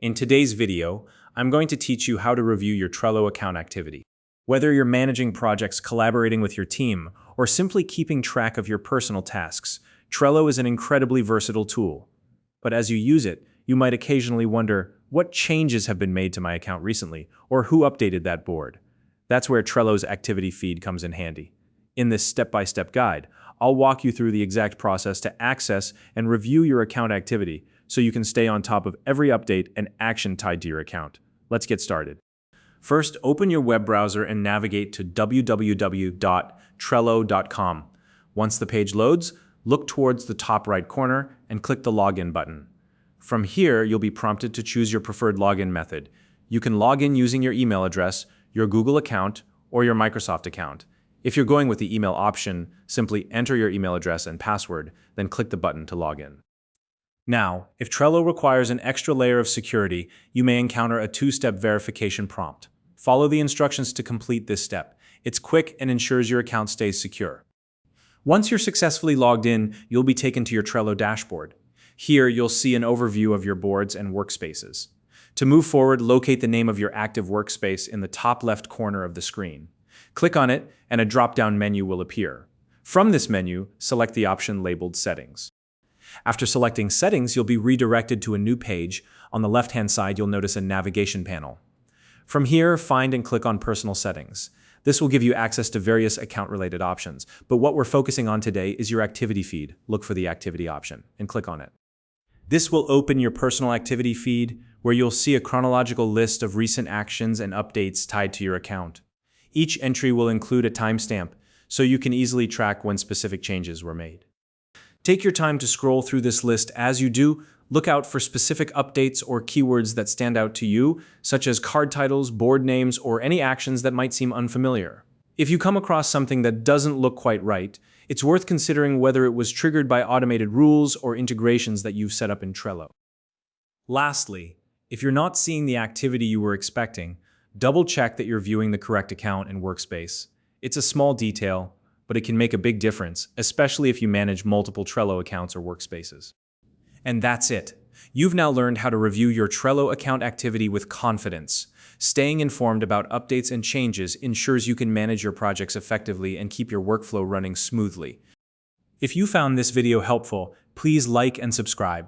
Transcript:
In today's video, I'm going to teach you how to review your Trello account activity. Whether you're managing projects, collaborating with your team, or simply keeping track of your personal tasks, Trello is an incredibly versatile tool. But as you use it, you might occasionally wonder, what changes have been made to my account recently, or who updated that board? That's where Trello's activity feed comes in handy. In this step-by-step guide, I'll walk you through the exact process to access and review your account activity so you can stay on top of every update and action tied to your account. Let's get started. First, open your web browser and navigate to www.trello.com. Once the page loads, look towards the top right corner and click the Login button. From here, you'll be prompted to choose your preferred login method. You can log in using your email address, your Google account, or your Microsoft account. If you're going with the email option, simply enter your email address and password, then click the button to log in. Now, if Trello requires an extra layer of security, you may encounter a two-step verification prompt. Follow the instructions to complete this step. It's quick and ensures your account stays secure. Once you're successfully logged in, you'll be taken to your Trello dashboard. Here, you'll see an overview of your boards and workspaces. To move forward, locate the name of your active workspace in the top left corner of the screen. Click on it, and a drop-down menu will appear. From this menu, select the option labeled Settings. After selecting Settings, you'll be redirected to a new page. On the left-hand side, you'll notice a navigation panel. From here, find and click on Personal Settings. This will give you access to various account-related options, but what we're focusing on today is your activity feed. Look for the Activity option and click on it. This will open your personal activity feed, where you'll see a chronological list of recent actions and updates tied to your account. Each entry will include a timestamp, so you can easily track when specific changes were made. Take your time to scroll through this list. As you do, look out for specific updates or keywords that stand out to you, such as card titles, board names, or any actions that might seem unfamiliar. If you come across something that doesn't look quite right, it's worth considering whether it was triggered by automated rules or integrations that you've set up in Trello. Lastly, if you're not seeing the activity you were expecting, double-check that you're viewing the correct account and workspace. It's a small detail, but it can make a big difference, especially if you manage multiple Trello accounts or workspaces. And that's it. You've now learned how to review your Trello account activity with confidence. Staying informed about updates and changes ensures you can manage your projects effectively and keep your workflow running smoothly. If you found this video helpful, please like and subscribe.